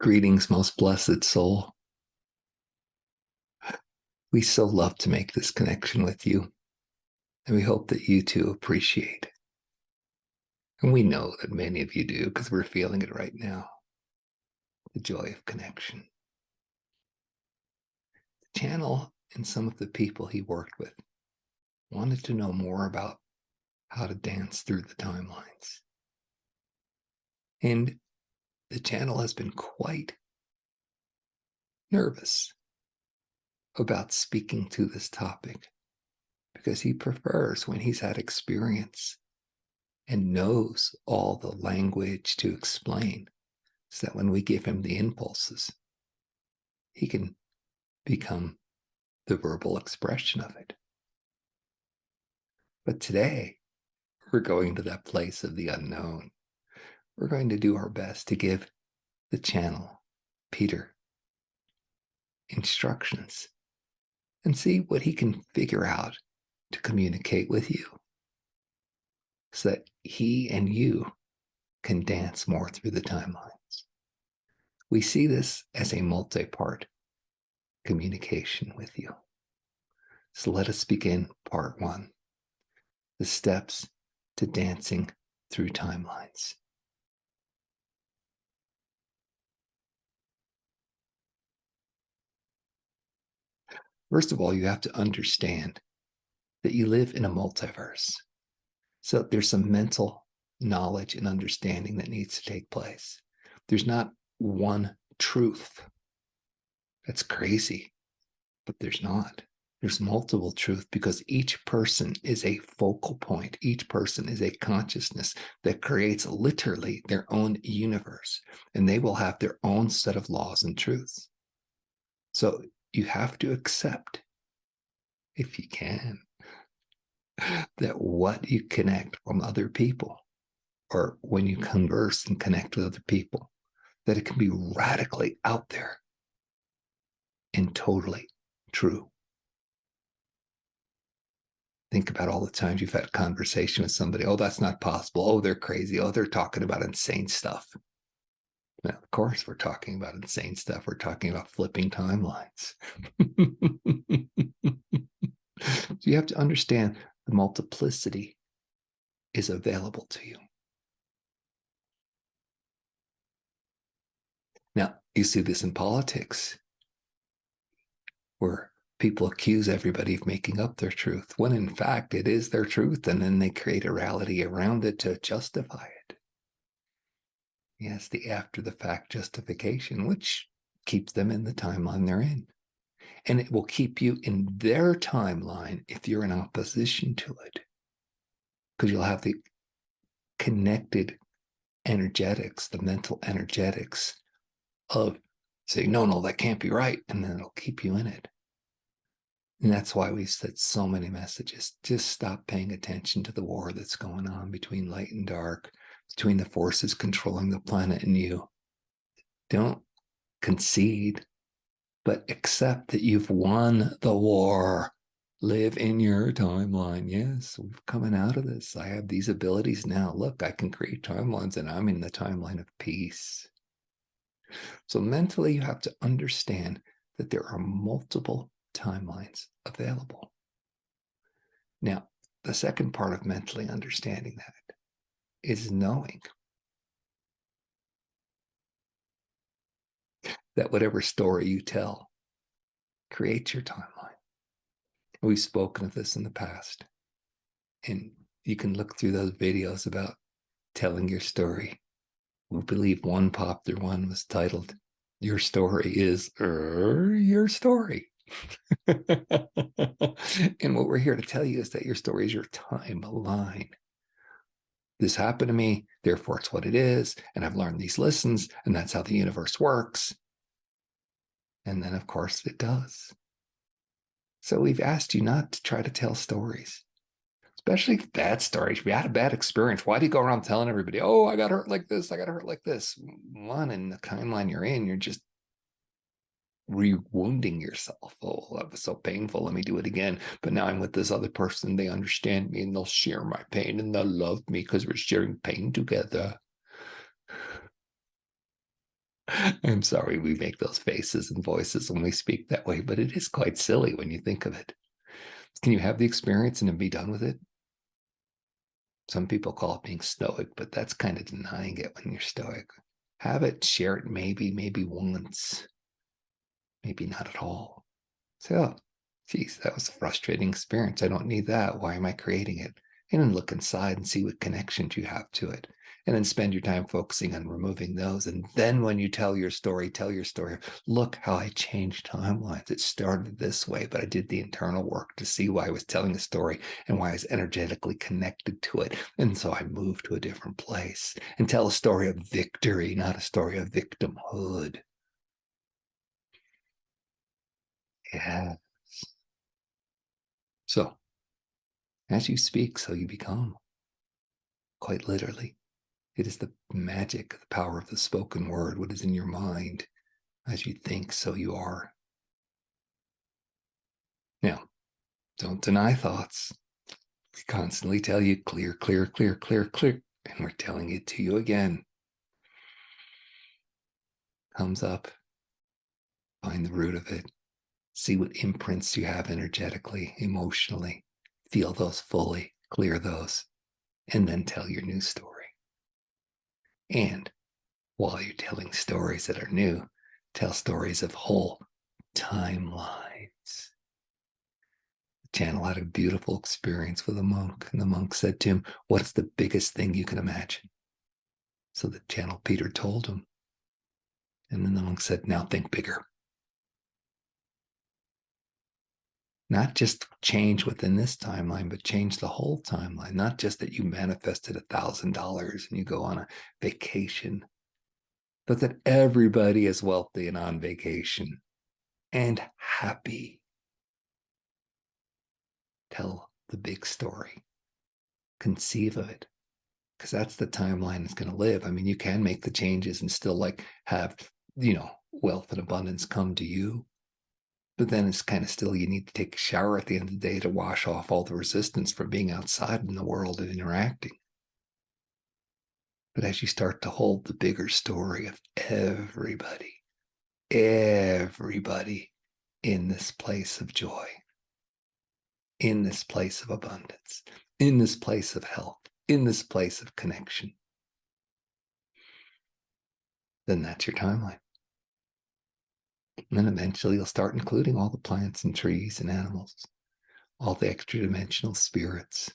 Greetings, most blessed soul. We so love to make this connection with you, and we hope that you too appreciate. And we know that many of you do because we're feeling it right now, the joy of connection. The channel and some of the people he worked with wanted to know more about how to dance through the timelines. And the channel has been quite nervous about speaking to this topic because he prefers when he's had experience and knows all the language to explain, so that when we give him the impulses, he can become the verbal expression of it. But today, we're going to that place of the unknown. We're going to do our best to give the channel, Peter, instructions and see what he can figure out to communicate with you so that he and you can dance more through the timelines. We see this as a multi-part communication with you. So let us begin part one, the steps to dancing through timelines. First of all, you have to understand that you live in a multiverse. So there's some mental knowledge and understanding that needs to take place. There's not one truth. That's crazy, but there's not. There's multiple truth because each person is a focal point. Each person is a consciousness that creates literally their own universe, and they will have their own set of laws and truths. So you have to accept, if you can, that what you connect from other people, or when you converse and connect with other people, that it can be radically out there and totally true. Think about all the times you've had a conversation with somebody. Oh, that's not possible. Oh, they're crazy. Oh, they're talking about insane stuff. Now, of course, we're talking about insane stuff. We're talking about flipping timelines. So you have to understand the multiplicity is available to you. Now, you see this in politics, where people accuse everybody of making up their truth, when in fact it is their truth, and then they create a reality around it to justify it. Yes, the after-the-fact justification, which keeps them in the timeline they're in. And it will keep you in their timeline if you're in opposition to it, because you'll have the connected energetics, the mental energetics of saying, no, that can't be right. And then it'll keep you in it. And that's why we've said so many messages. Just stop paying attention to the war that's going on between light and dark, between the forces controlling the planet and you. Don't concede, but accept that you've won the war. Live in your timeline. Yes, we're coming out of this. I have these abilities now. Look, I can create timelines, and I'm in the timeline of peace. So mentally, you have to understand that there are multiple timelines available. Now, the second part of mentally understanding that is knowing that whatever story you tell creates your timeline. We've spoken of this in the past, and you can look through those videos about telling your story. We believe one popular one was titled, "Your Story is Your Story." And what we're here to tell you is that your story is your timeline. This happened to me, therefore it's what it is, and I've learned these lessons, and that's how the universe works. And then, of course, it does. So we've asked you not to try to tell stories, especially bad stories. If you had a bad experience, why do you go around telling everybody, oh, I got hurt like this, I got hurt like this? One, in the timeline you're in, you're just re-wounding yourself. Oh, that was so painful. Let me do it again. But now I'm with this other person. They understand me and they'll share my pain and they'll love me because we're sharing pain together. I'm sorry we make those faces and voices when we speak that way, but it is quite silly when you think of it. Can you have the experience and then be done with it? Some people call it being stoic, but that's kind of denying it when you're stoic. Have it, share it maybe once, maybe not at all. So, geez, that was a frustrating experience. I don't need that. Why am I creating it? And then look inside and see what connections you have to it. And then spend your time focusing on removing those. And then when you tell your story, look how I changed timelines. It started this way, but I did the internal work to see why I was telling the story and why I was energetically connected to it. And so I moved to a different place and tell a story of victory, not a story of victimhood. Yeah. So, as you speak, so you become. Quite literally. It is the magic, the power of the spoken word. What is in your mind, as you think, so you are. Now, don't deny thoughts. We constantly tell you clear, clear, clear, clear, clear. And we're telling it to you again. Comes up. Find the root of it. See what imprints you have energetically, emotionally. Feel those fully. Clear those. And then tell your new story. And while you're telling stories that are new, tell stories of whole timelines. The channel had a beautiful experience with a monk, and the monk said to him, "What's the biggest thing you can imagine?" So the channel Peter told him. And then the monk said, "Now think bigger." Not just change within this timeline, but change the whole timeline. Not just that you manifested $1,000 and you go on a vacation, but that everybody is wealthy and on vacation and happy. Tell the big story. Conceive of it, because that's the timeline it's going to live. I mean, you can make the changes and still have, wealth and abundance come to you. But then it's kind of still, you need to take a shower at the end of the day to wash off all the resistance from being outside in the world and interacting. But as you start to hold the bigger story of everybody in this place of joy, in this place of abundance, in this place of health, in this place of connection, then that's your timeline. And then eventually you'll start including all the plants and trees and animals, all the extra dimensional spirits,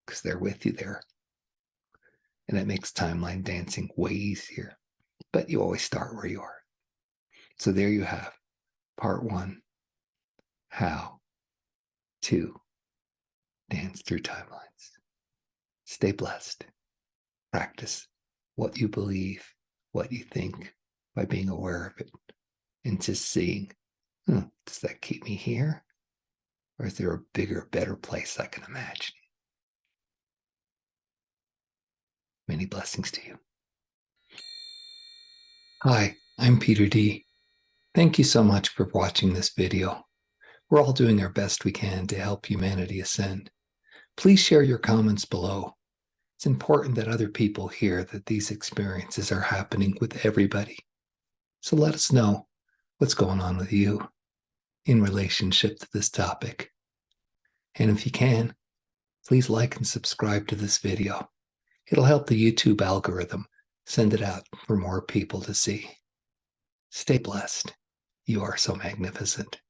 because they're with you there. And it makes timeline dancing way easier. But you always start where you are. So there you have part 1, how to dance through timelines. Stay blessed. Practice what you believe, what you think, by being aware of it and just seeing, does that keep me here? Or is there a bigger, better place I can imagine? Many blessings to you. Hi, I'm Peter D. Thank you so much for watching this video. We're all doing our best we can to help humanity ascend. Please share your comments below. It's important that other people hear that these experiences are happening with everybody. So let us know what's going on with you in relationship to this topic. And if you can, please like and subscribe to this video. It'll help the YouTube algorithm send it out for more people to see. Stay blessed. You are so magnificent.